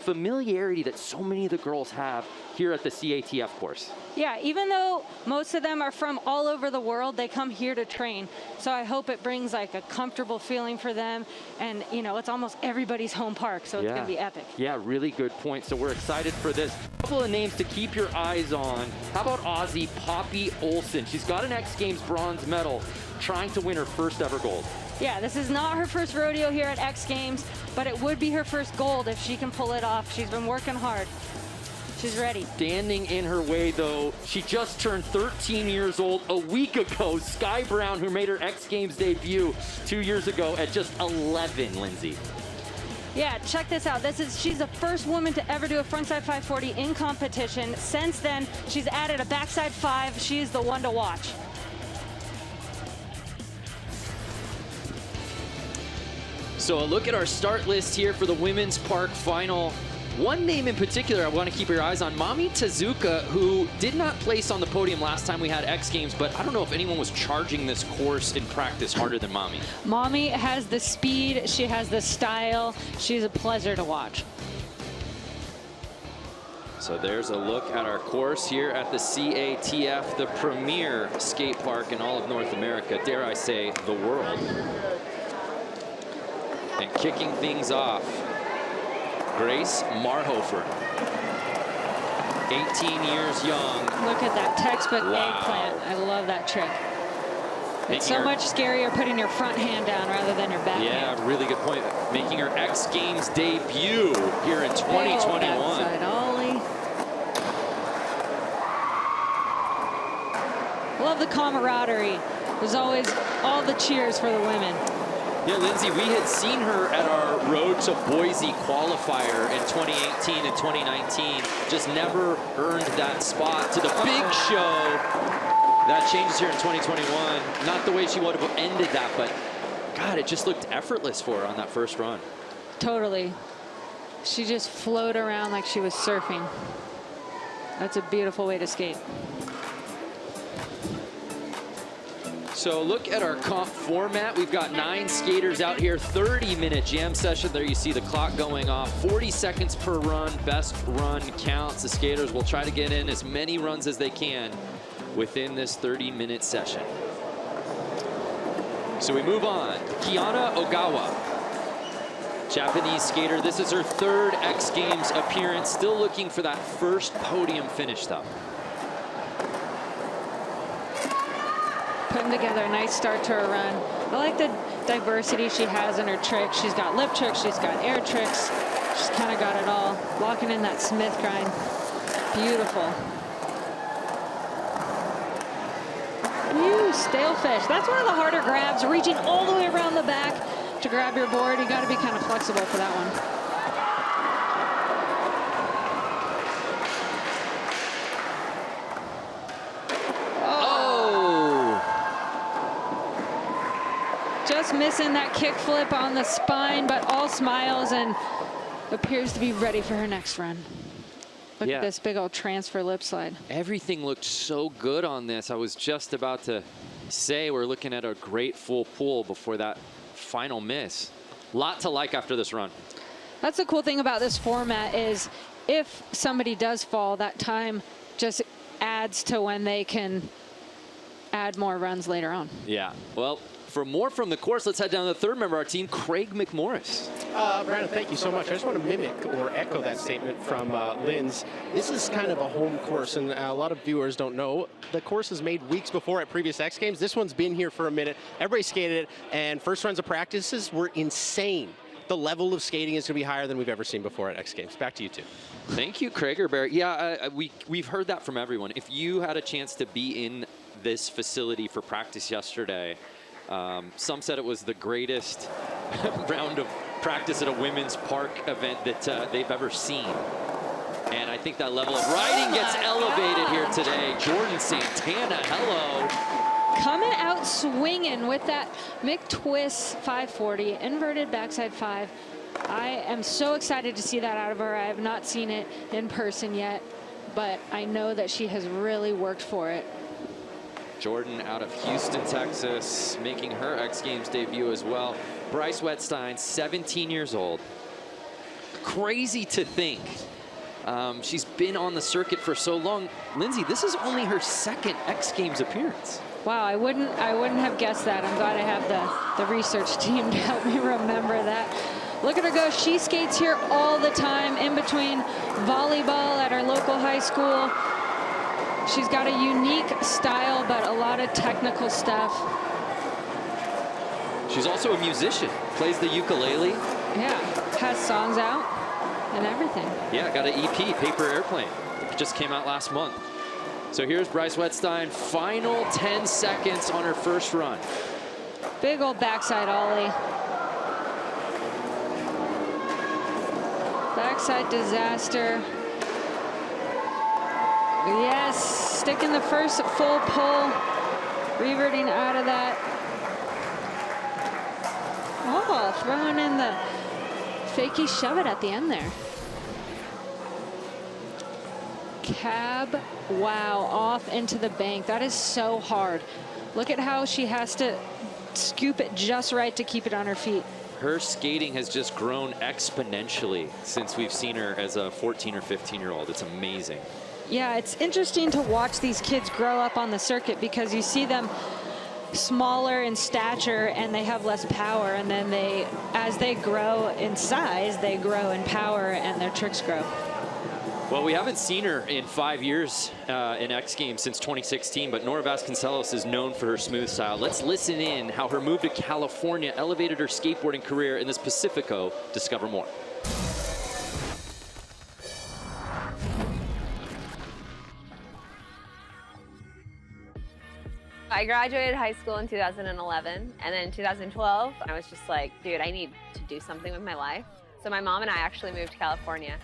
familiarity that so many of the girls have here at the CATF course. Yeah, even though most of them are from all over the world, they come here to train. So I hope it brings like a comfortable feeling for them. And, you know, it's almost everybody's home park, so it's going to be epic. Yeah, really good point. So we're excited for this. A couple of names to keep your eyes on. How about Aussie Poppy Olsen? She's got an X Games bronze medal, trying to win her first ever gold. Yeah, this is not her first rodeo here at X Games, but it would be her first gold if she can pull it off. She's been working hard. She's ready. Standing in her way, though, she just turned 13 years old a week ago. Sky Brown, who made her X Games debut 2 years ago at just 11, Lindsay. Yeah, check this out. She's the first woman to ever do a frontside 540 in competition. Since then, she's added a backside 5. She's the one to watch. So a look at our start list here for the Women's Park Final. One name in particular I want to keep your eyes on, Mami Tezuka, who did not place on the podium last time we had X Games, but I don't know if anyone was charging this course in practice harder than Mami. Mami has the speed, she has the style, she's a pleasure to watch. So there's a look at our course here at the CATF, the premier skate park in all of North America, dare I say, the world. And kicking things off, Grace Marhofer, 18 years young. Look at that textbook eggplant. I love that trick. It's so much scarier putting your front hand down rather than your back hand. Yeah, really good point. Making her X Games debut here in 2021. Backside ollie. Love the camaraderie. There's always all the cheers for the women. Yeah, Lindsay, we had seen her at our Road to Boise qualifier in 2018 and 2019. Just never earned that spot to the big show. That changes here in 2021. Not the way she would have ended that, but God, it just looked effortless for her on that first run. Totally. She just floated around like she was surfing. That's a beautiful way to skate. So look at our comp format. We've got 9 skaters out here, 30-minute jam session. There you see the clock going off, 40 seconds per run. Best run counts. The skaters will try to get in as many runs as they can within this 30-minute session. So we move on. Kiana Ogawa, Japanese skater. This is her 3rd X Games appearance. Still looking for that first podium finish, though. Putting together a nice start to her run. I like the diversity she has in her tricks. She's got lip tricks, she's got air tricks. She's kind of got it all. Locking in that Smith grind. Beautiful. Ooh, stale fish. That's one of the harder grabs, reaching all the way around the back to grab your board. You got to be kind of flexible for that one. Just missing that kick flip on the spine, but all smiles and appears to be ready for her next run. Look at this big old transfer lip slide. Everything looked so good on this. I was just about to say we're looking at a great full pull before that final miss. Lot to like after this run. That's the cool thing about this format is if somebody does fall, that time just adds to when they can add more runs later on. Yeah, well, for more from the course, let's head down to the 3rd member of our team, Craig McMorris. Brandon, thank you so much. I just want to mimic or echo that statement from Lynn's. This is kind of a home course, and a lot of viewers don't know. The course is made weeks before at previous X Games. This one's been here for a minute. Everybody skated it, and first runs of practices were insane. The level of skating is going to be higher than we've ever seen before at X Games. Back to you two. Thank you, Craig Barrett. Yeah, we've heard that from everyone. If you had a chance to be in this facility for practice yesterday, some said it was the greatest round of practice at a women's park event that they've ever seen. And I think that level of riding gets elevated here today. Jordan Santana, hello. Coming out swinging with that McTwist 540, inverted backside 5. I am so excited to see that out of her. I have not seen it in person yet, but I know that she has really worked for it. Jordan out of Houston, Texas, making her X Games debut as well. Bryce Wettstein, 17 years old. crazy to think. She's been on the circuit for so long. Lindsay, this is only her second X Games appearance. Wow, I wouldn't have guessed that. I'm glad I have the research team to help me remember that. Look at her go. She skates here all the time in between volleyball at our local high school. She's got a unique style, but a lot of technical stuff. She's also a musician, plays the ukulele. Yeah, has songs out and everything. Yeah, got an EP, Paper Airplane. It just came out last month. So here's Bryce Wettstein, final 10 seconds on her first run. Big old backside ollie. Backside disaster. Yes, sticking the first full pull, reverting out of that. Oh, throwing in the fakey shove it at the end there. Cab, wow, off into the bank. That is so hard. Look at how she has to scoop it just right to keep it on her feet. Her skating has just grown exponentially since we've seen her as a 14 or 15-year-old. It's amazing. Yeah, it's interesting to watch these kids grow up on the circuit because you see them smaller in stature and they have less power, and then as they grow in size, they grow in power and their tricks grow. Well, we haven't seen her in 5 years in X Games since 2016, but Nora Vasconcelos is known for her smooth style. Let's listen in how her move to California elevated her skateboarding career in this Pacifico. Discover more. I graduated high school in 2011, and then in 2012, I was just like, dude, I need to do something with my life. So my mom and I actually moved to California.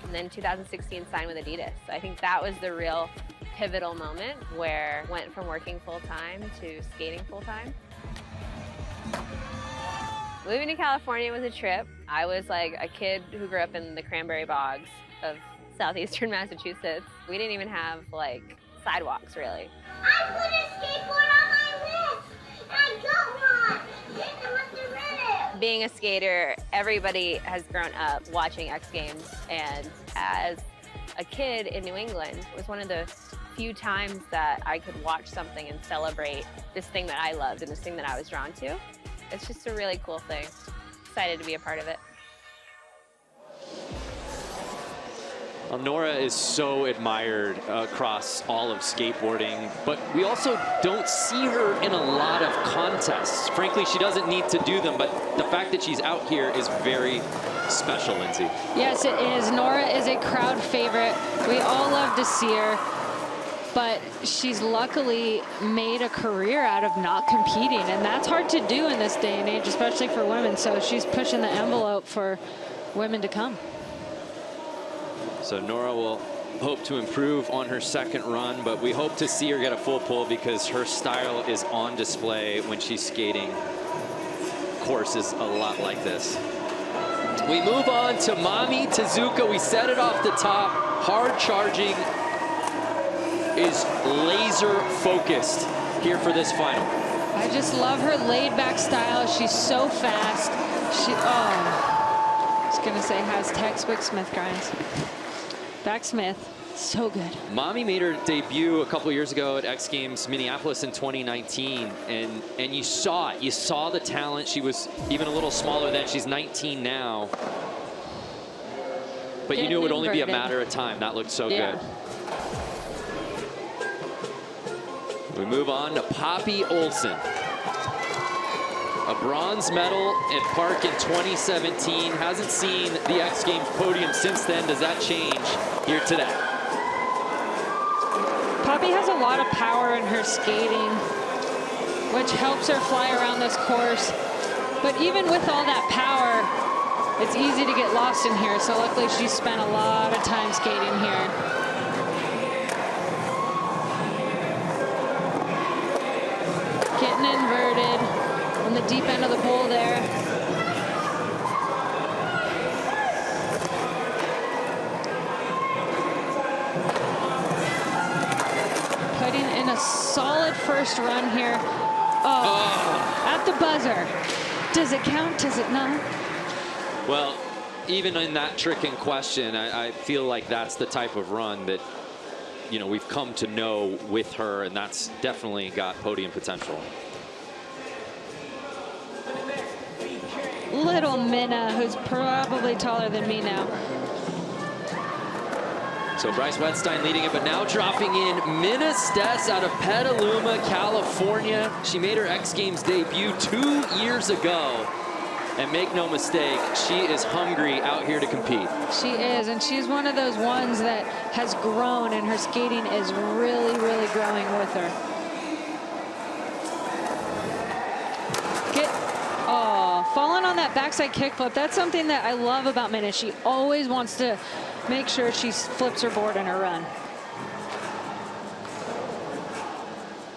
And then 2016 signed with Adidas. So I think that was the real pivotal moment where I went from working full-time to skating full-time. Moving to California was a trip. I was like a kid who grew up in the cranberry bogs of southeastern Massachusetts. We didn't even have like sidewalks really. I put a skateboard on my wrist. I got one. I must have read it. Being a skater, everybody has grown up watching X Games, and as a kid in New England, it was one of the few times that I could watch something and celebrate this thing that I loved and this thing that I was drawn to. It's just a really cool thing. Excited to be a part of it. Well, Nora is so admired across all of skateboarding, but we also don't see her in a lot of contests. Frankly, she doesn't need to do them, but the fact that she's out here is very special, Lindsay. Yes, it is. Nora is a crowd favorite. We all love to see her, but she's luckily made a career out of not competing, and that's hard to do in this day and age, especially for women. So she's pushing the envelope for women to come. So Nora will hope to improve on her second run, but we hope to see her get a full pull because her style is on display when she's skating courses a lot like this. We move on to Mami Tezuka. We set it off the top. Hard charging, is laser focused here for this final. I just love her laid back style. She's so fast. I was gonna say has textbook Smith grinds. Back Smith, so good. Mami made her debut a couple years ago at X Games Minneapolis in 2019, and you saw it. You saw the talent. She was even a little smaller then. She's 19 now. But you knew it would only be a matter of time. That looked so good. We move on to Poppy Olsen. A bronze medal at Park in 2017. Hasn't seen the X Games podium since then. Does that change here today? Poppy has a lot of power in her skating, which helps her fly around this course. But even with all that power, it's easy to get lost in here. So luckily she spent a lot of time skating here. Getting inverted on the deep end of the pole there. Putting in a solid first run here. At the buzzer. Does it count? Does it not? Well, even in that trick in question, I feel like that's the type of run that, you know, we've come to know with her, and that's definitely got podium potential. Little Minna, who's probably taller than me now. So Bryce Wedstein leading it, but now dropping in Minna Stess out of Petaluma, California. She made her X Games debut 2 years ago. And make no mistake, she is hungry out here to compete. She is, and she's one of those ones that has grown, and her skating is really, really growing with her. Falling on that backside kickflip, that's something that I love about Minna. She always wants to make sure she flips her board in her run.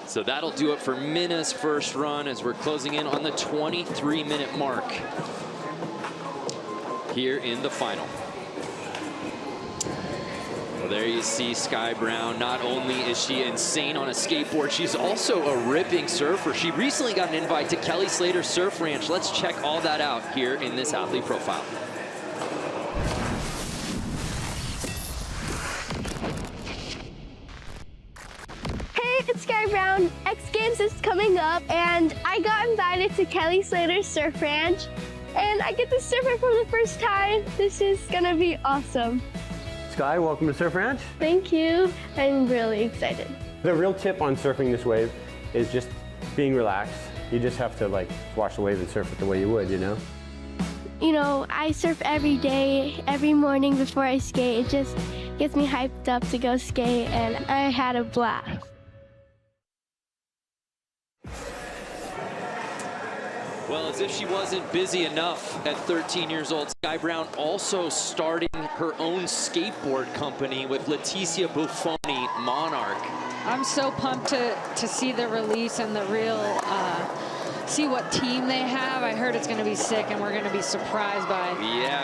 So that'll do it for Minna's first run as we're closing in on the 23-minute mark here in the final. Well, there you see Sky Brown. Not only is she insane on a skateboard, she's also a ripping surfer. She recently got an invite to Kelly Slater's Surf Ranch. Let's check all that out here in this athlete profile. Hey, it's Sky Brown. X Games is coming up, and I got invited to Kelly Slater's Surf Ranch, and I get to surf it for the first time. This is gonna be awesome. Sky, welcome to Surf Ranch. Thank you. I'm really excited. The real tip on surfing this wave is just being relaxed. You just have to like watch the wave and surf it the way you would, you know? You know, I surf every day, every morning before I skate. It just gets me hyped up to go skate, and I had a blast. Well, as if she wasn't busy enough at 13 years old, Sky Brown also starting her own skateboard company with Leticia Buffoni, Monarch. I'm so pumped to see the release and the real, see what team they have. I heard it's going to be sick, and we're going to be surprised by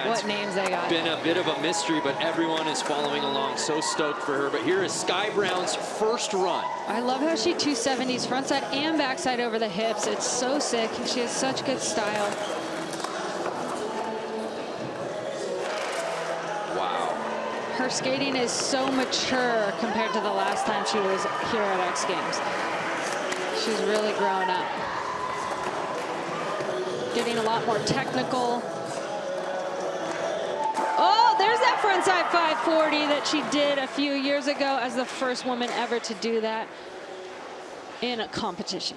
what names they got. Been a bit of a mystery, but everyone is following along. So stoked for her. But here is Sky Brown's first run. I love how she 270s frontside and backside over the hips. It's so sick. She has such good style. Wow. Her skating is so mature compared to the last time she was here at X Games. She's really grown up. Getting a lot more technical. Oh, there's that frontside 540 that she did a few years ago as the first woman ever to do that in a competition.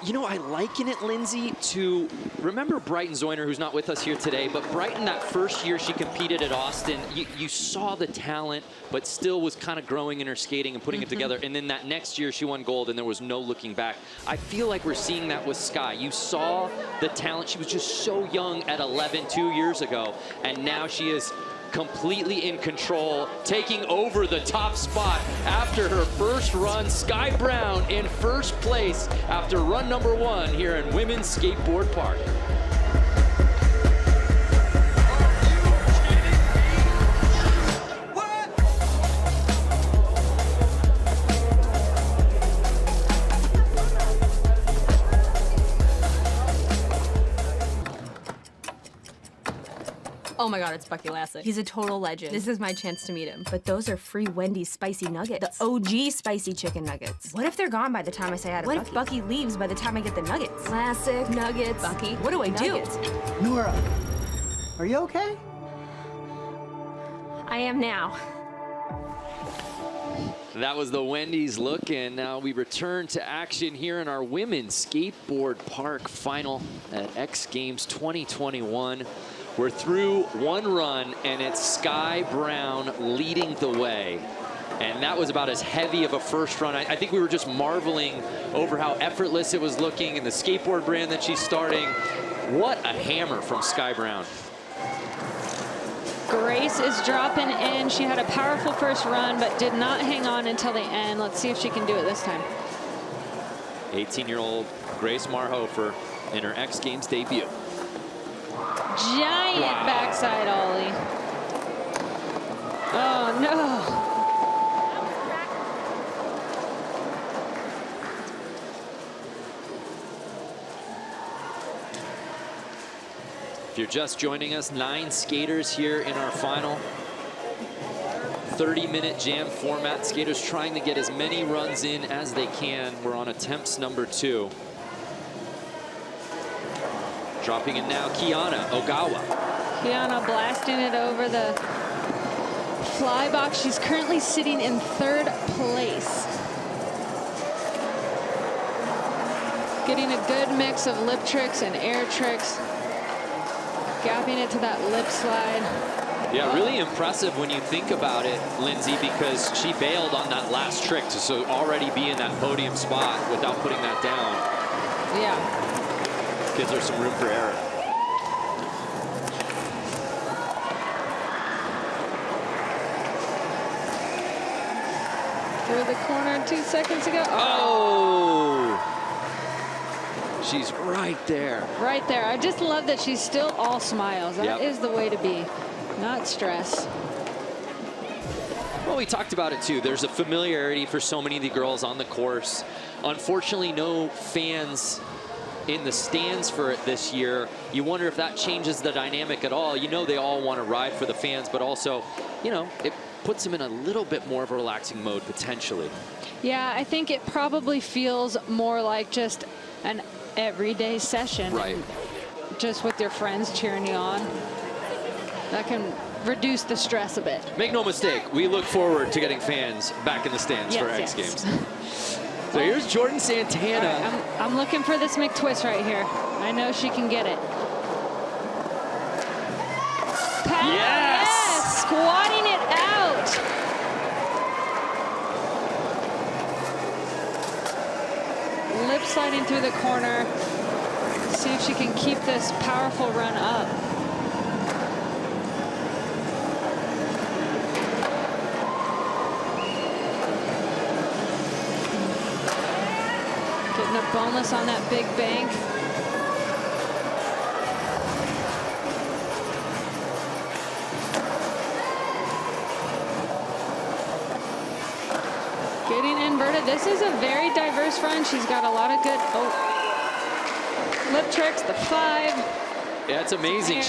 You know, I liken it, Lindsay, to, remember Brighton Zoyner, who's not with us here today, but Brighton, that first year she competed at Austin, you saw the talent, but still was kind of growing in her skating and putting it together. And then that next year she won gold, and there was no looking back. I feel like we're seeing that with Sky. You saw the talent. She was just so young at 11 2 years ago, and now she is completely in control, taking over the top spot after her first run. Sky Brown in first place after run number 1 here in Women's Skateboard Park. Oh my God, it's Bucky Lassick. He's a total legend. This is my chance to meet him. But those are free Wendy's spicy nuggets. The OG spicy chicken nuggets. What if they're gone by the time I say hi to Bucky? What if Bucky leaves by the time I get the nuggets? Lassick, nuggets. Bucky, what do I do? Nora, are you okay? I am now. That was the Wendy's look, and now we return to action here in our Women's Skateboard Park final at X Games 2021. We're through one run, and it's Sky Brown leading the way. And that was about as heavy of a first run. I think we were just marveling over how effortless it was looking and the skateboard brand that she's starting. What a hammer from Sky Brown. Grace is dropping in. She had a powerful first run, but did not hang on until the end. Let's see if she can do it this time. 18-year-old Grace Marhofer in her X Games debut. Giant backside ollie. Oh, no. If you're just joining us, 9 skaters here in our final 30-minute jam format. Skaters trying to get as many runs in as they can. We're on attempts number 2. Dropping in now, Kiana Ogawa. Kiana blasting it over the fly box. She's currently sitting in 3rd place. Getting a good mix of lip tricks and air tricks. Gapping it to that lip slide. Yeah, really impressive when you think about it, Lindsay, because she bailed on that last trick to so already be in that podium spot without putting that down. Yeah. Gives her some room for error. Through the corner 2 seconds ago. Oh! She's right there. Right there. I just love that she's still all smiles. That Yep. is the way to be, not stress. Well, we talked about it too. There's a familiarity for so many of the girls on the course. Unfortunately, no fans in the stands for it this year. You wonder if that changes the dynamic at all. You know they all want to ride for the fans, but also, you know, it puts them in a little bit more of a relaxing mode potentially. Yeah, I think it probably feels more like just an everyday session. Right. Just with your friends cheering you on. That can reduce the stress a bit. Make no mistake, we look forward to getting fans back in the stands for X Games. So here's Jordan Santana. Right, I'm looking for this McTwist right here. I know she can get it. Yes! Squatting it out. Lip sliding through the corner. See if she can keep this powerful run up. Getting a boneless on that big bank. Getting inverted. This is a very diverse run. She's got a lot of good lip tricks, the 5. Yeah, it's amazing.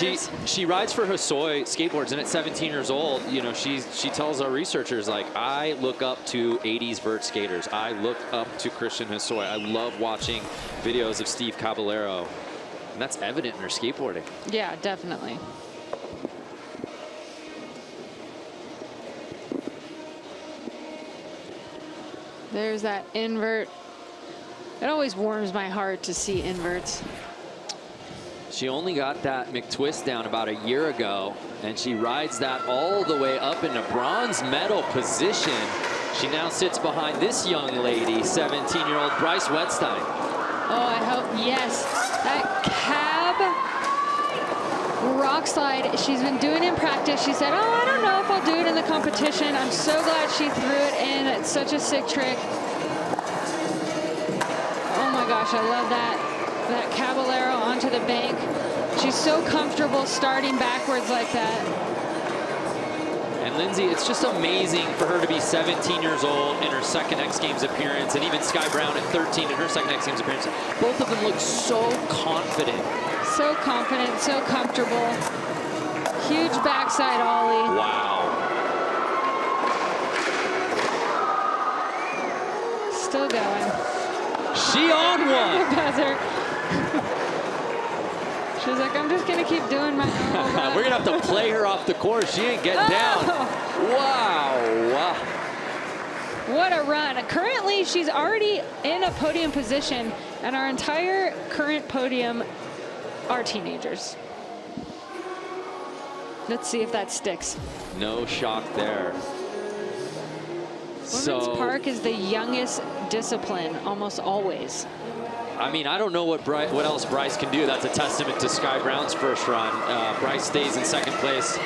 She rides for Hosoi skateboards, and at 17 years old, you know, she tells our researchers, like, I look up to 80s vert skaters. I look up to Christian Hosoi. I love watching videos of Steve Caballero, and that's evident in her skateboarding. Yeah, definitely. There's that invert. It always warms my heart to see inverts. She only got that McTwist down about a year ago, and she rides that all the way up into bronze medal position. She now sits behind this young lady, 17-year-old Bryce Wetstein. Oh, I hope, yes. That cab rock slide she's been doing in practice. She said, oh, I don't know if I'll do it in the competition. I'm so glad she threw it in. It's such a sick trick. Oh my gosh, I love that. That Caballero onto the bank. She's so comfortable starting backwards like that. And Lindsay, it's just amazing for her to be 17 years old in her second X Games appearance, and even Sky Brown at 13 in her second X Games appearance. Both of them look so confident. So confident, so comfortable. Huge backside ollie. Wow. Still going. She on one. Buzzer. She's like, I'm just gonna keep doing my normal run. We're gonna have to play her off the course. She ain't getting down. Wow. What a run. Currently, she's already in a podium position, and our entire current podium are teenagers. Let's see if that sticks. No shock there. Women's Park is the youngest discipline, almost always. I mean, I don't know what else Bryce can do. That's a testament to Sky Brown's first run. Bryce stays in second place.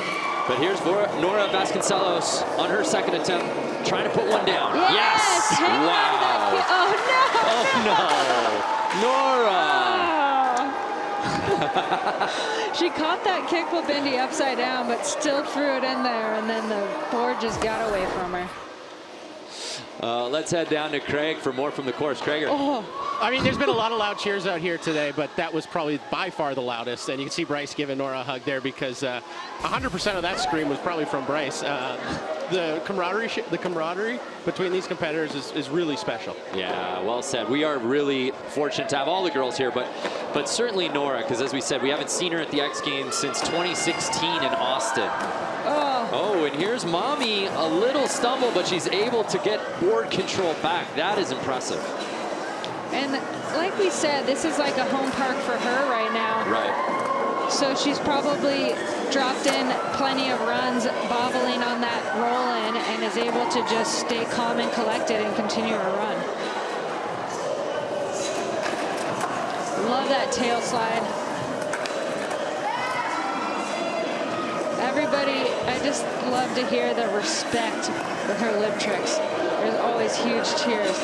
But here's Nora Vasconcelos on her second attempt, trying to put one down. Yes! Wow. Oh, no! Oh, no. Nora! She caught that kickflip bendy upside down, but still threw it in there, and then the board just got away from her. Let's head down to Craig for more from the course. Craiger. Oh, I mean, there's been a lot of loud cheers out here today, but that was probably by far the loudest. And you can see Bryce giving Nora a hug there because 100% of that scream was probably from Bryce. The camaraderie between these competitors is really special. Yeah, well said. We are really fortunate to have all the girls here, but certainly Nora, because as we said, we haven't seen her at the X Games since 2016 in Austin. Oh, and here's Mommy, a little stumble, but she's able to get board control back. That is impressive. and like we said, this is like a home park for her right now. Right. So she's probably dropped in plenty of runs, bobbling on that roll-in, and is able to just stay calm and collected and continue her run. Love that tail slide. Everybody, I just love to hear the respect for her lip tricks. There's always huge cheers.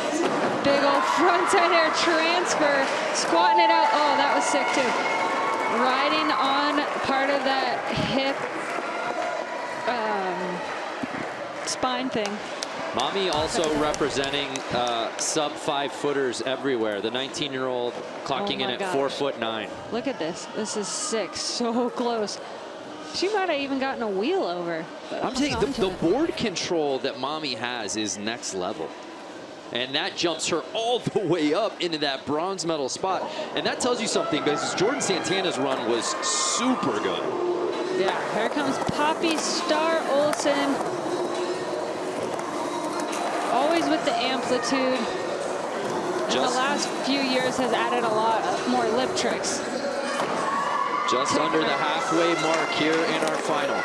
Big old frontside air transfer, squatting it out. Oh, that was sick too. Riding on part of that hip spine thing. Mommy also representing sub 5-footers everywhere. The 19-year-old clocking in at 4'9". Look at this. This is sick. So close. She might have even gotten a wheel over. I'm saying the board control that Mommy has is next level. And that jumps her all the way up into that bronze medal spot. And that tells you something, because Jordan Santana's run was super good. Yeah, here comes Poppy Star Olsen. Always with the amplitude. In the last few years has added a lot more lip tricks. Just under the halfway mark here in our final.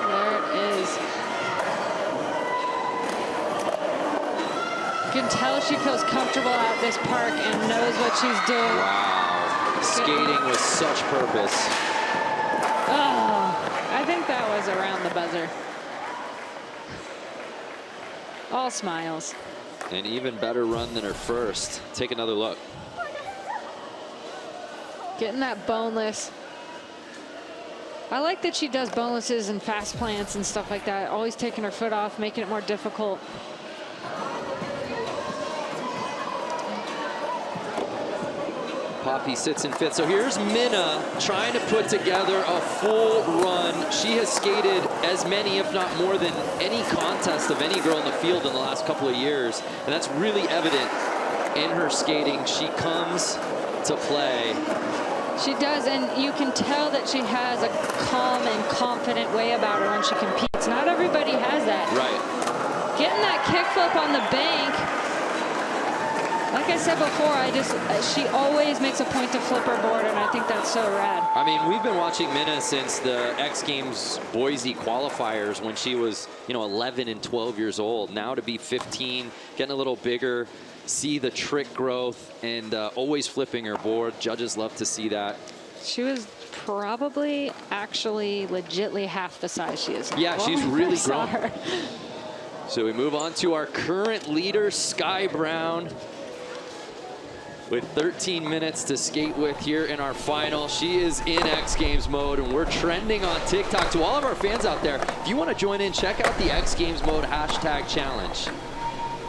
There it is. You can tell she feels comfortable at this park and knows what she's doing. Wow. Skating with such purpose. Oh, I think that was around the buzzer. All smiles. An even better run than her first. Take another look. Getting that boneless. I like that she does bonelesses and fast plants and stuff like that. Always taking her foot off, making it more difficult. Poppy sits in fifth. So here's Minna trying to put together a full run. She has skated as many, if not more, than any contest of any girl in the field in the last couple of years. And that's really evident in her skating. She comes to play. She does, and you can tell that she has a calm and confident way about her when she competes. Not everybody has that. Right. Getting that kickflip on the bank. Like I said before, she always makes a point to flip her board, and I think that's so rad. I mean, we've been watching Minna since the X Games Boise qualifiers when she was, 11 and 12 years old. Now to be 15, getting a little bigger, see the trick growth, and always flipping her board. Judges love to see that. She was probably actually legitly half the size she is. Yeah, she's really grown. Her. So we move on to our current leader, Sky Brown, with 13 minutes to skate with here in our final. She is in X Games mode, and we're trending on TikTok. To all of our fans out there, if you want to join in, check out the X Games mode #challenge.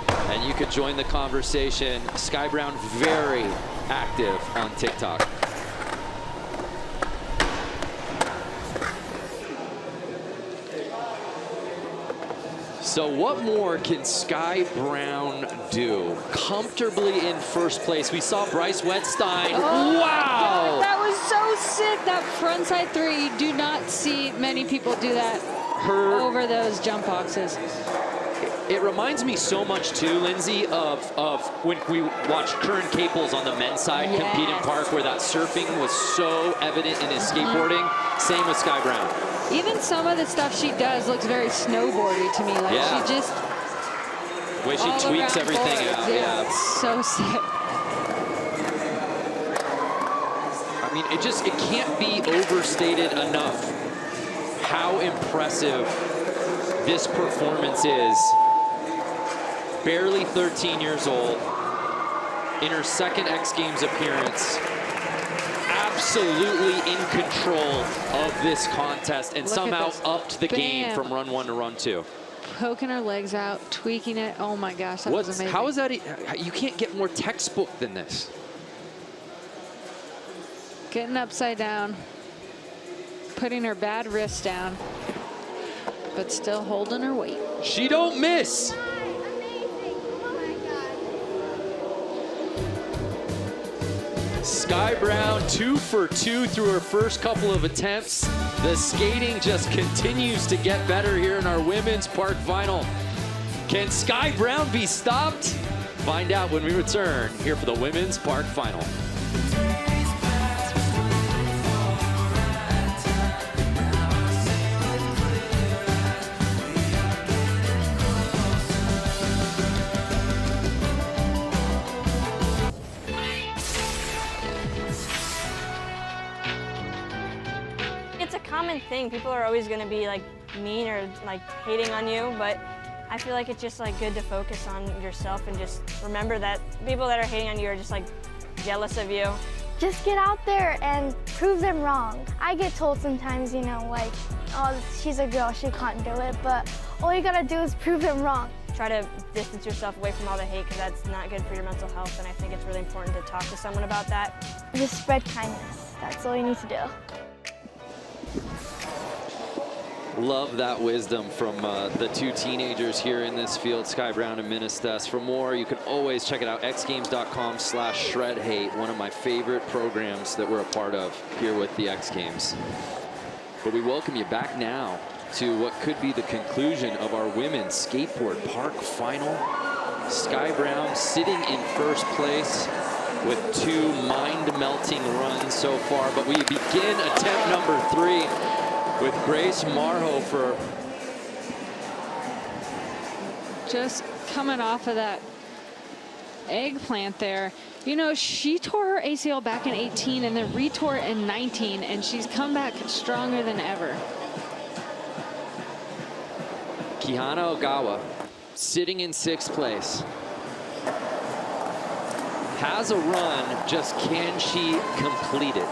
And you could join the conversation. Sky Brown, very active on TikTok. So what more can Sky Brown do? Comfortably in first place. We saw Bryce Wettstein. Oh, wow! That was so sick. That frontside 3. You do not see many people do that over those jump boxes. It reminds me so much too, Lindsay, of when we watched Curran Caples on the men's side compete in park, where that surfing was so evident in his skateboarding. Same with Sky Brown. Even some of the stuff she does looks very snowboardy to me. Like she just the way she tweaks everything out. Yeah, it's so sick. I mean, it can't be overstated enough how impressive this performance is. Barely 13 years old, in her second X Games appearance, absolutely in control of this contest and Look at somehow this. upped the game Bam. from run 1 to run 2. Poking her legs out, tweaking it. Oh my gosh, that was amazing. How is that? You can't get more textbook than this. Getting upside down, putting her bad wrist down, but still holding her weight. She don't miss. Sky Brown 2 for 2 through her first couple of attempts. The skating just continues to get better here in our women's park final. Can Sky Brown be stopped? Find out when we return here for the women's park final. It's a common thing. People are always going to be like mean or like hating on you, but I feel like it's just like good to focus on yourself and just remember that people that are hating on you are just like jealous of you. Just get out there and prove them wrong. I get told sometimes, you know, like, oh, she's a girl, she can't do it, but all you gotta do is prove them wrong. Try to distance yourself away from all the hate because that's not good for your mental health, and I think it's really important to talk to someone about that. Just spread kindness. That's all you need to do. Love that wisdom from the two teenagers here in this field, Sky Brown and Ministes. For more, you can always check it out, xgames.com/shredhate, one of my favorite programs that we're a part of here with the X Games. But we welcome you back now to what could be the conclusion of our women's skateboard park final. Sky Brown sitting in first place with 2 mind-melting runs so far, but we begin attempt number 3 with Grace Marhofer. Just coming off of that eggplant there. You know, she tore her ACL back in 18 and then retore it in 19, and she's come back stronger than ever. Kihana Ogawa sitting in 6th place. Has a run, just can she complete it?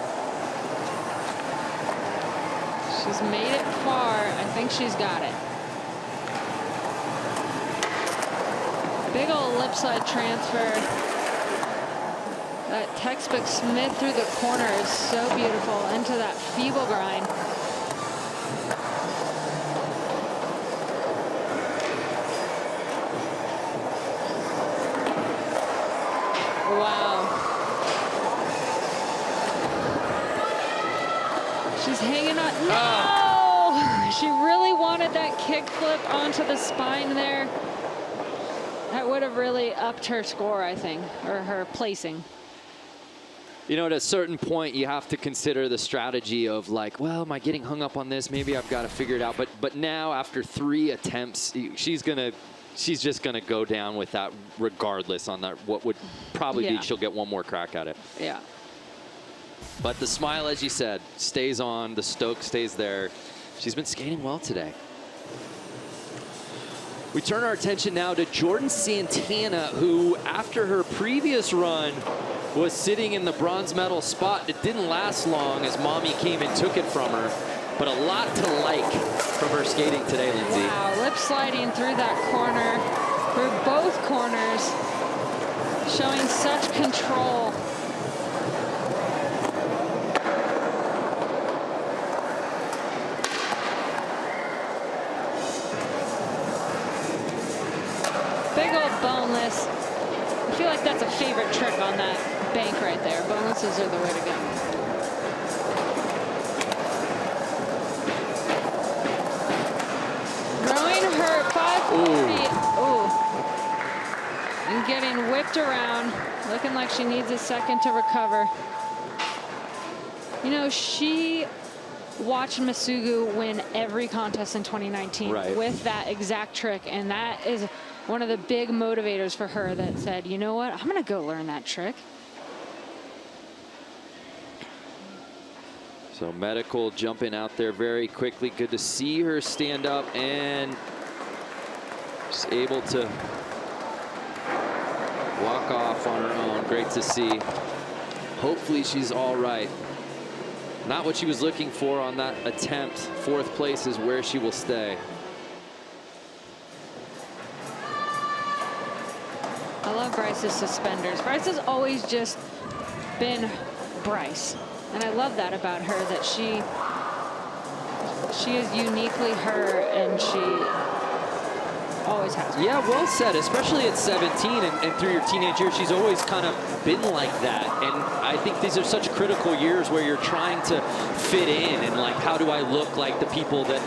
She's made it far. I think she's got it. Big old lip slide transfer. That textbook Smith through the corner is so beautiful into that feeble grind. Wow. She's hanging on. No! She really wanted that kickflip onto the spine there. That would have really upped her score, I think, or her placing. You know, at a certain point, you have to consider the strategy of like, well, am I getting hung up on this? Maybe I've got to figure it out. But now, after 3 attempts, she's just gonna go down with that regardless on that. What would probably be she'll get one more crack at it. Yeah. But the smile, as you said, stays on. The stoke stays there. She's been skating well today. We turn our attention now to Jordan Santana, who, after her previous run, was sitting in the bronze medal spot. It didn't last long as Mommy came and took it from her, but a lot to like from her skating today, Lindsay. Wow, lip sliding through that corner, through both corners, showing such control. Big old boneless. I feel like that's a favorite trick on that bank right there. Bonelesses are the way to go. Throwing her 540. Ooh. And getting whipped around. Looking like she needs a second to recover. You know, she watched Masugu win every contest in 2019 with that exact trick, and that is one of the big motivators for her that said, you know what, I'm gonna go learn that trick. So Medical jumping out there very quickly. Good to see her stand up and just able to walk off on her own. Great to see. Hopefully she's all right. Not what she was looking for on that attempt. 4th place is where she will stay. I love Bryce's suspenders. Bryce has always just been Bryce. And I love that about her, that she is uniquely her, and she always has been. Yeah, well said, especially at 17 and through your teenage years, she's always kind of been like that. And I think these are such critical years where you're trying to fit in and like, how do I look like the people that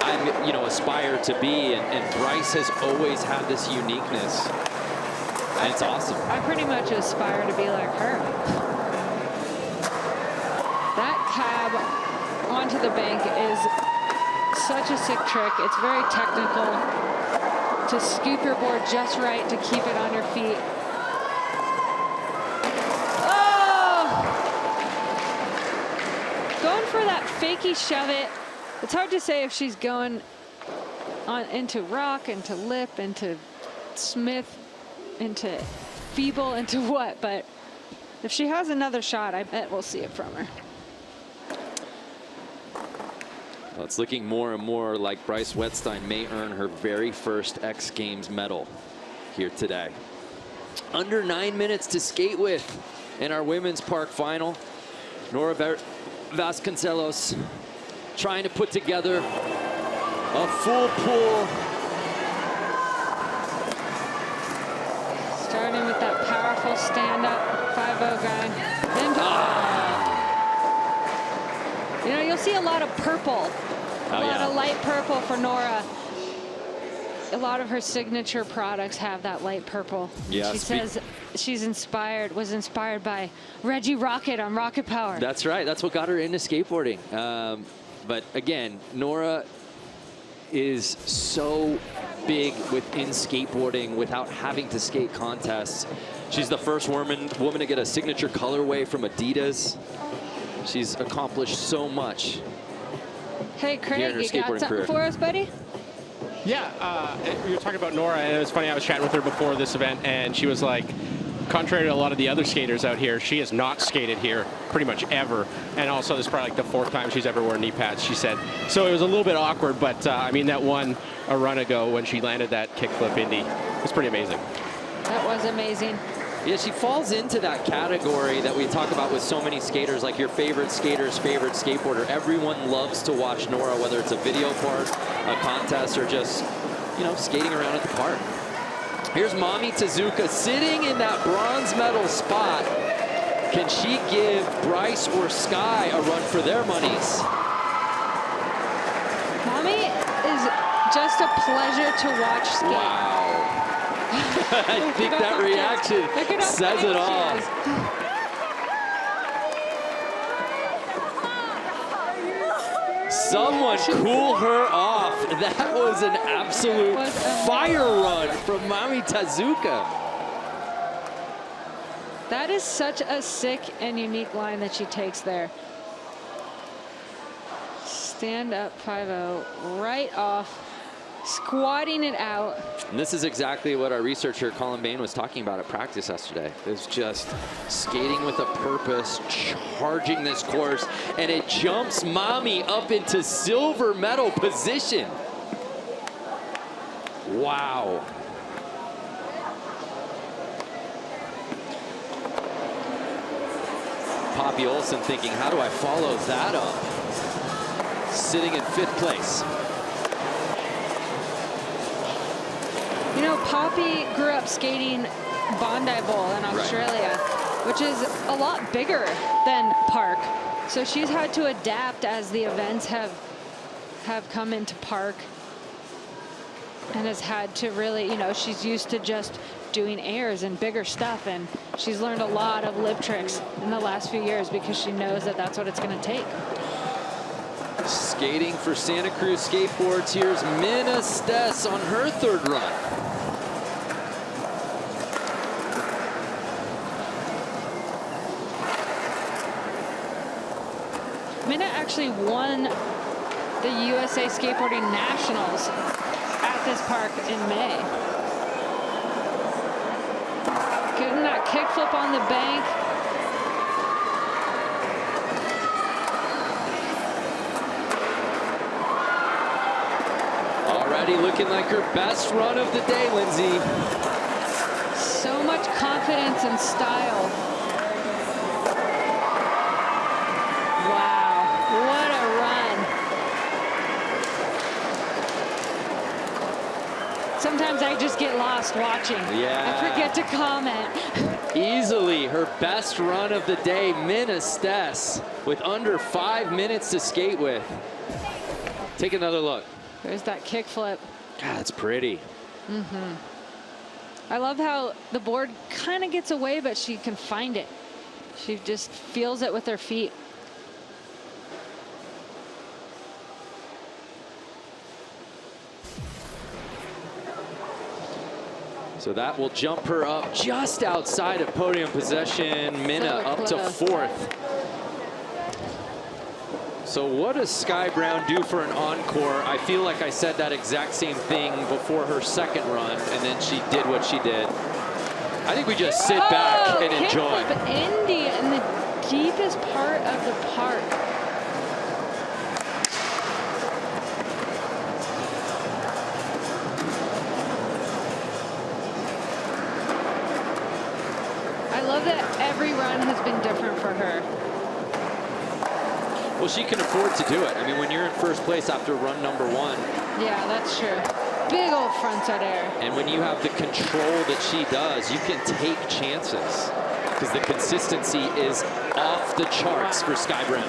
I, you know, aspire to be? And Bryce has always had this uniqueness. And it's awesome. I pretty much aspire to be like her. That cab onto the bank is such a sick trick. It's very technical. To scoop your board just right to keep it on your feet. Oh! Going for that fakey shove it. It's hard to say if she's going on into rock, into lip, into Smith, into feeble, into what, but if she has another shot, I bet we'll see it from her. Well, it's looking more and more like Bryce Wettstein may earn her very first X Games medal here today. Under 9 minutes to skate with in our women's park final. Nora Vasconcelos trying to put together a full pull. Starting with that powerful stand-up 5-0 guy. And you know, you'll see a lot of purple. A lot of light purple for Nora. A lot of her signature products have that light purple. Yeah, she says she's was inspired by Reggie Rocket on Rocket Power. That's right. That's what got her into skateboarding. But again, Nora is so big within skateboarding without having to skate contests. She's the first woman to get a signature colorway from Adidas. She's accomplished so much. Hey, Craig, you got something for us, buddy? Yeah, we were talking about Nora, and it was funny, I was chatting with her before this event, and she was like, contrary to a lot of the other skaters out here, she has not skated here pretty much ever. And also, this is probably like the 4th time she's ever worn knee pads, she said. So it was a little bit awkward, but I mean, that one a run ago when she landed that kickflip indie was pretty amazing. That was amazing. Yeah, she falls into that category that we talk about with so many skaters, like your favorite skater's favorite skateboarder. Everyone loves to watch Nora, whether it's a video part, a contest, or just, you know, skating around at the park. Here's Mami Tezuka sitting in that bronze medal spot. Can she give Bryce or Sky a run for their monies? Mami is just a pleasure to watch skate. Wow. I think that reaction says it all. Someone cool her off. That was an absolute fire run from Mami Tezuka. That is such a sick and unique line that she takes there. Stand up 5-0 right off. Squatting it out. And this is exactly what our researcher Colin Bain was talking about at practice yesterday. It's just skating with a purpose, charging this course, and it jumps Mami up into silver medal position. Wow. Poppy Olsen thinking, how do I follow that up? Sitting in 5th place. You know, Poppy grew up skating Bondi Bowl in Australia, which is a lot bigger than Park. So she's had to adapt as the events have come into Park, and has had to really, you know, she's used to just doing airs and bigger stuff, and she's learned a lot of lip tricks in the last few years because she knows that that's what it's going to take. Skating for Santa Cruz Skateboards, here's Minna Stess on her 3rd run. Minna actually won the USA Skateboarding Nationals at this park in May. Getting that kickflip on the bank. already looking like her best run of the day, Lindsay. So much confidence and style. Wow, what a run. Sometimes I just get lost watching. Yeah. I forget to comment. Easily her best run of the day, Minna Stess, with under 5 minutes to skate with. Take another look. There's that kickflip. God, that's pretty. I love how the board kind of gets away, but she can find it. She just feels it with her feet. So that will jump her up just outside of podium possession. Minna So up to close. 4th. So what does Sky Brown do for an encore? I feel like I said that exact same thing before her second run, and then she did what she did. I think we just sit back and enjoy. Kickflip Indy in the deepest part of the park. I love that every run has been different for her. Well, she can afford to do it. I mean, when you're in first place after run number 1, Yeah, that's true. Big old frontside air. and when you have the control that she does, you can take chances because the consistency is off the charts for Sky Brown.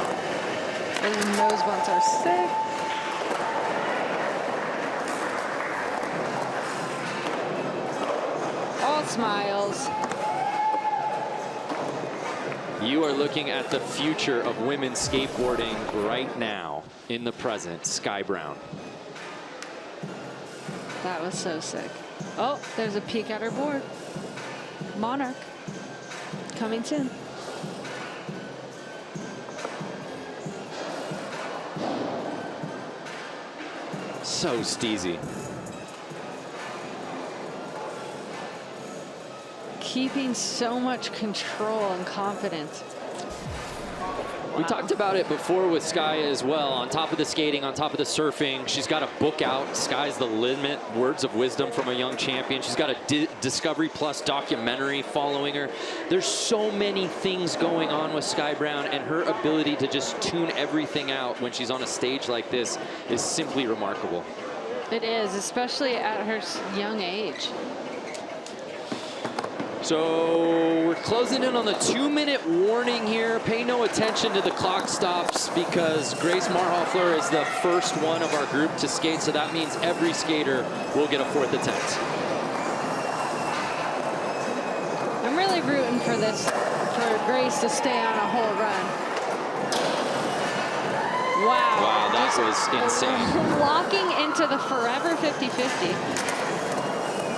Those nose bunts are sick. All smiles. You are looking at the future of women's skateboarding right now in the present, Sky Brown. That was so sick. Oh, there's a peek at her board. Monarch. Coming soon. So steezy. Keeping so much control and confidence. We talked about it before with Sky as well. On top of the skating, on top of the surfing, she's got a book out, Sky's the Limit, Words of Wisdom from a Young Champion. She's got a Discovery Plus documentary following her. There's so many things going on with Sky Brown, and her ability to just tune everything out when she's on a stage like this is simply remarkable. It is, especially at her young age. So we're closing in on the 2-minute warning here. Pay no attention to the clock stops because Grace Marhoffler is the first one of our group to skate. So that means every skater will get a 4th attempt. I'm really rooting for Grace to stay on a whole run. Wow. Wow, that was insane. Walking into the forever 50-50.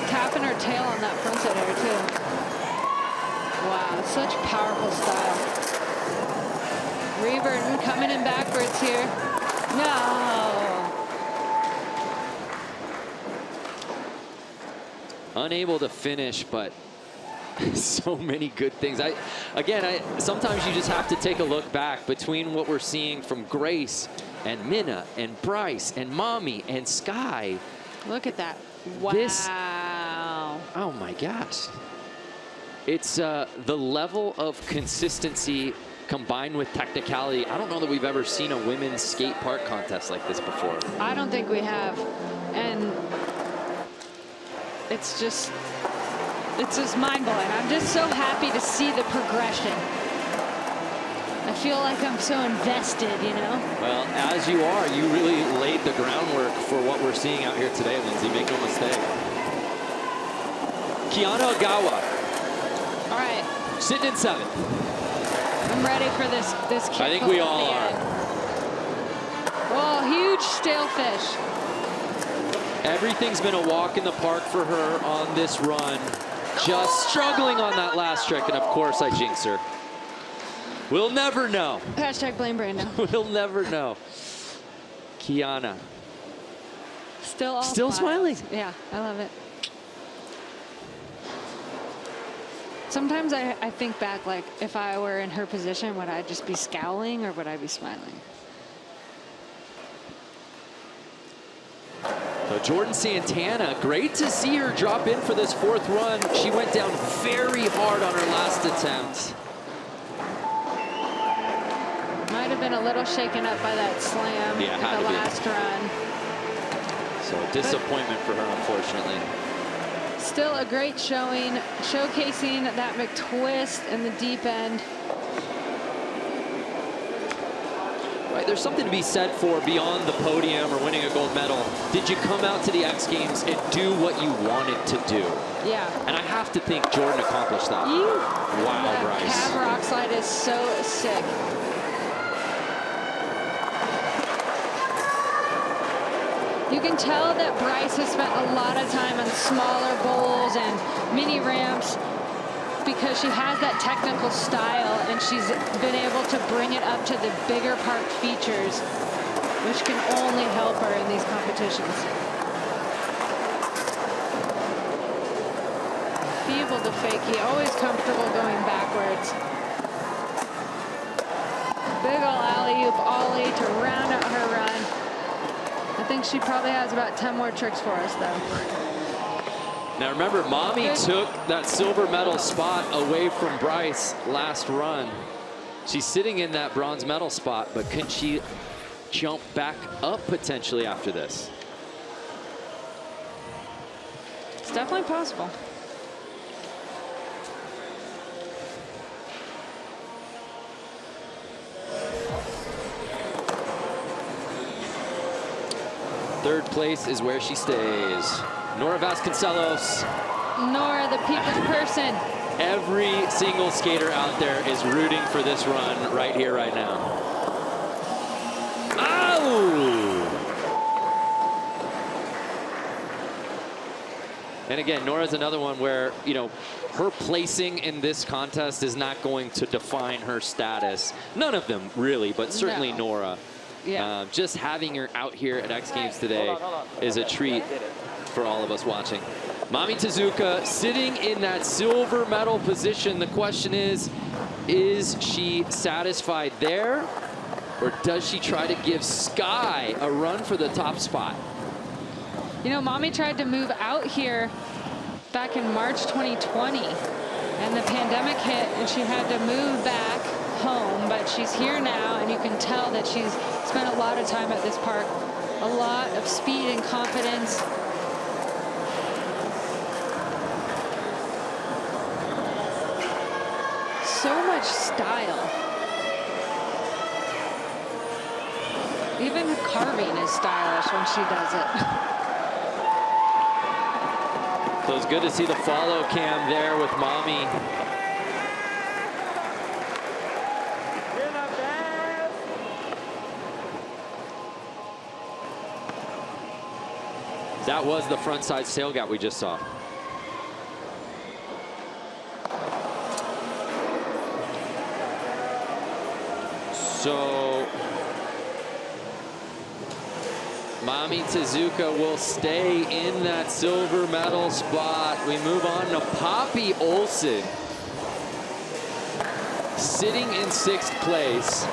Tapping her tail on that frontside air too. Wow, such powerful style. Reburton coming in backwards here. No. Unable to finish, but so many good things. Sometimes you just have to take a look back between what we're seeing from Grace and Minna and Bryce and Mommy and Sky. Look at that. Wow. Oh my gosh. It's the level of consistency combined with technicality. I don't know that we've ever seen a women's skate park contest like this before. I don't think we have. And it's just mind-blowing. I'm just so happy to see the progression. I feel like I'm so invested, you know? Well, as you are, you really laid the groundwork for what we're seeing out here today, Lindsay. Make no mistake. Kiana Ogawa. All right. Sitting in 7th. I'm ready for this kick. I think we all are. Oh, huge stale fish. Everything's been a walk in the park for her on this run. Just struggling on that last trick, and of course I jinx her. We'll never know. Hashtag blame Brando. We'll never know. Kiana. Still smiling. Yeah, I love it. Sometimes I think back, like, if I were in her position, would I just be scowling or would I be smiling? So Jordan Santana, great to see her drop in for this 4th run. She went down very hard on her last attempt. Might have been a little shaken up by that slam in the last run. So disappointment for her, unfortunately. Still a great showing, showcasing that McTwist in the deep end. Right, there's something to be said for beyond the podium or winning a gold medal. Did you come out to the X Games and do what you wanted to do? Yeah. And I have to think Jordan accomplished that. Wow, that Bryce. Cab rock slide is so sick. You can tell that Bryce has spent a lot of time on smaller bowls and mini ramps because she has that technical style and she's been able to bring it up to the bigger park features, which can only help her in these competitions. Feeble to fakie, always comfortable going backwards. Big ol' alley-oop ollie to round out her run. I think she probably has about 10 more tricks for us, though. Now remember, Mommy took that silver medal spot away from Bryce last run. She's sitting in that bronze medal spot, but can she jump back up potentially after this? It's definitely possible. Third place is where she stays. Nora Vasconcelos. Nora, the people's person. Every single skater out there is rooting for this run right here, right now. Oh! And again, Nora's another one where, you know, her placing in this contest is not going to define her status. None of them really, but certainly Nora. Yeah. Just having her out here at X Games today is a treat for all of us watching. Mami Tezuka sitting in that silver medal position. The question is she satisfied there, or does she try to give Sky a run for the top spot? You know, Mommy tried to move out here back in March 2020, and the pandemic hit, and she had to move back home, but she's here now, and you can tell that she's spent a lot of time at this park. A lot of speed and confidence. So much style. Even the carving is stylish when she does it. So it's good to see the follow cam there with Mommy. That was the front side sail gap we just saw. So Mami Tezuka will stay in that silver medal spot. We move on to Poppy Olsen, sitting in 6th place.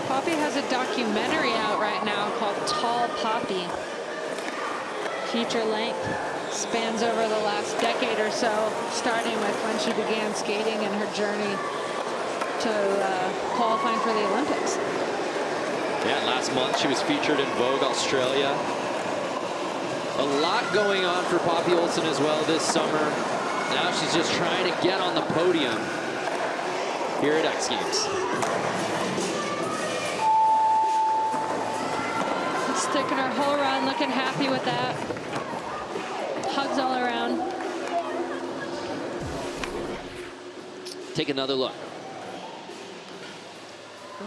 Poppy has a documentary out right now called Tall Poppy. Feature length, spans over the last decade or so, starting with when she began skating and her journey to qualifying for the Olympics. Yeah, last month she was featured in Vogue Australia. A lot going on for Poppy Olsen as well this summer. Now she's just trying to get on the podium here at X Games. Sticking her whole run, looking happy with that. Hugs all around. Take another look.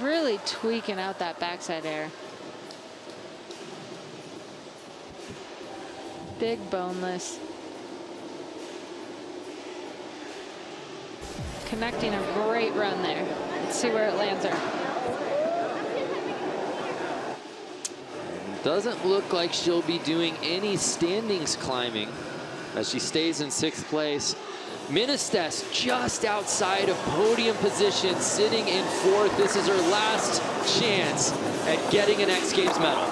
Really tweaking out that backside air. Big boneless. Connecting a great run there. Let's see where it lands her. Doesn't look like she'll be doing any standings climbing as she stays in 6th place. Ministes just outside of podium position, sitting in 4th. This is her last chance at getting an X Games medal.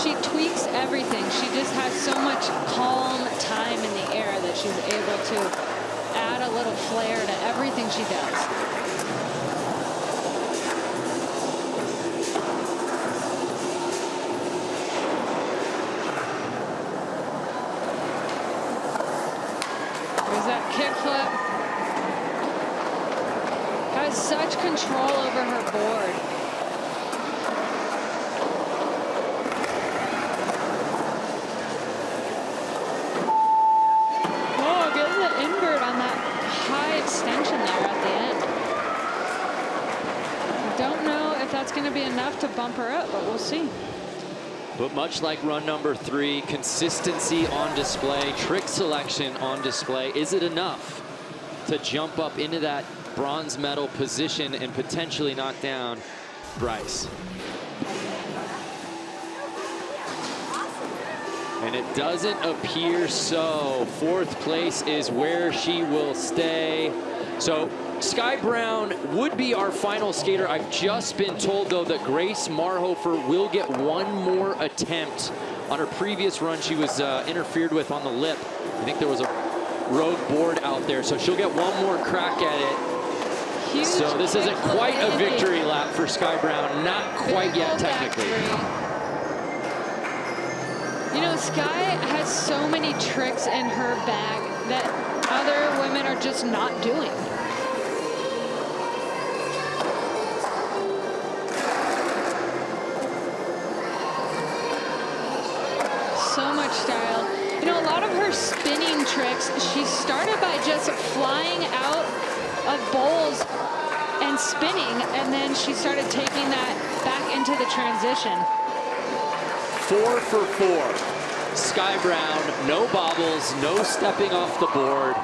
She tweaks everything. She just has so much calm time in the air that she's able to add a little flair to everything she does. There's that kickflip. Has such control over her board. Extension there at the end. Don't know if that's going to be enough to bump her up, but we'll see. But much like run number 3, consistency on display, trick selection on display. Is it enough to jump up into that bronze medal position and potentially knock down Bryce? And it doesn't appear so. 4th place is where she will stay. So Sky Brown would be our final skater. I've just been told, though, that Grace Marhofer will get one more attempt. On her previous run, she was interfered with on the lip. I think there was a rogue board out there, so she'll get one more crack at it. Huge. So this isn't quite a victory lap for Sky Brown. Not quite yet, technically. You know, Sky has so many tricks in her bag that other women are just not doing. So much style. You know, a lot of her spinning tricks, she started by just flying out of bowls and spinning, and then she started taking that back into the transition. 4 for 4. Sky Brown, no bobbles, no stepping off the board.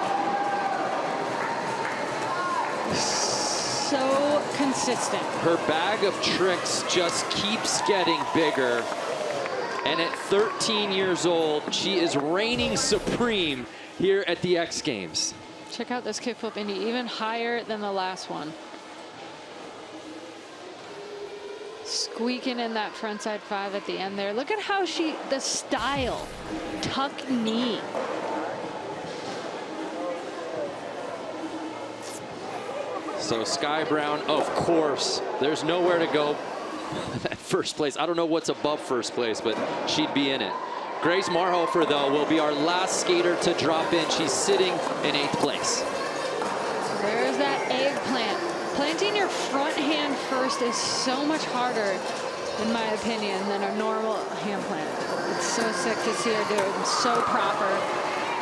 So consistent. Her bag of tricks just keeps getting bigger. And at 13 years old, she is reigning supreme here at the X Games. Check out this kickflip, Indy, even higher than the last one. Squeaking in that frontside 5 at the end there. Look at how the style, tuck knee. So Sky Brown, of course, there's nowhere to go at first place. I don't know what's above first place, but she'd be in it. Grace Marhofer, though, will be our last skater to drop in. She's sitting in 8th place. There's that eggplant. Planting your front hand first is so much harder, in my opinion, than a normal hand plant. It's so sick to see her do it. So proper.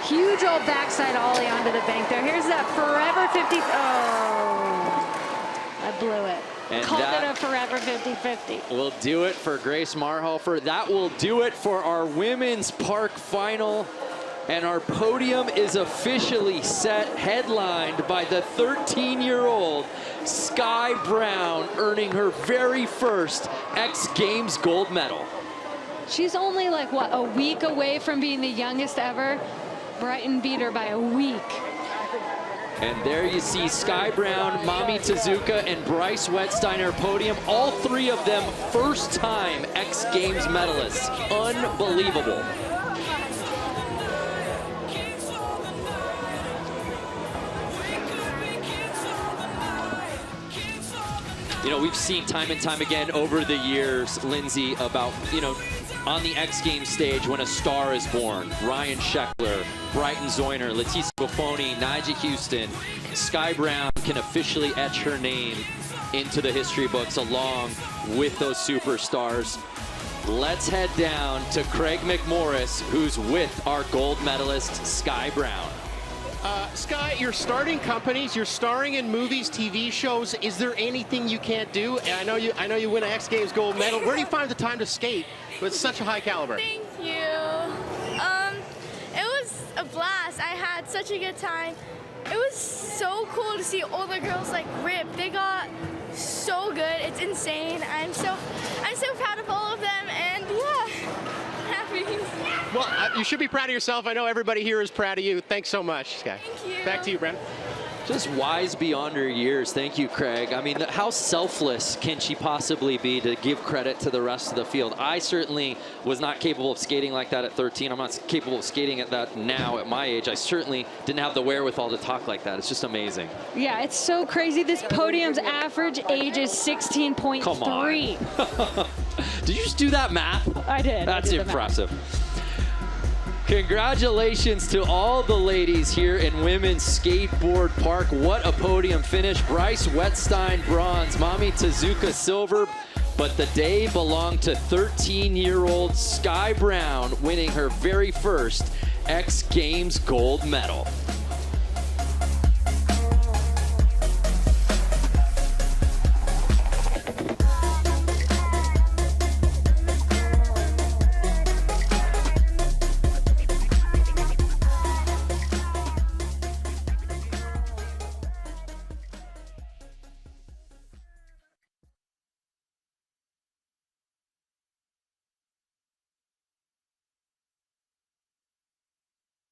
Huge old backside ollie onto the bank there. Here's that forever 50. Oh, I blew it. And Called that it a forever 50-50. will do it for Grace Marhofer. That will do it for our women's park final. And our podium is officially set, headlined by the 13-year-old Sky Brown, earning her very first X Games gold medal. She's only like, what, a week away from being the youngest ever? Brighton beat her by a week. And there you see Sky Brown, Mami Tezuka, and Bryce Wettsteiner podium. All 3 of them first-time X Games medalists. Unbelievable. You know, we've seen time and time again over the years, Lindsay, about, you know, on the X Games stage when a star is born. Ryan Sheckler, Brighton Zoyner, Leticia Buffoni, Nyjah Houston. Sky Brown can officially etch her name into the history books along with those superstars. Let's head down to Craig McMorris, who's with our gold medalist, Sky Brown. Sky, you're starting companies, you're starring in movies, TV shows. Is there anything you can't do? And I know you win an X Games gold medal. Where do you find the time to skate with such a high caliber? Thank you. It was a blast. I had such a good time. It was so cool to see all the girls like rip. They got so good. It's insane. I'm so proud of all of them, and yeah, happy. Well, you should be proud of yourself. I know everybody here is proud of you. Thanks so much, Sky. Thank you. Back to you, Brent. Just wise beyond her years. Thank you, Craig. I mean, how selfless can she possibly be to give credit to the rest of the field? I certainly was not capable of skating like that at 13. I'm not capable of skating at that now at my age. I certainly didn't have the wherewithal to talk like that. It's just amazing. Yeah, it's so crazy. This podium's average age is 16.3. Come on. Did you just do that math? I did. That's impressive. Congratulations to all the ladies here in Women's Skateboard Park. What a podium finish. Bryce Wettstein, bronze. Mami Tezuka, silver. But the day belonged to 13-year-old Sky Brown, winning her very first X Games gold medal.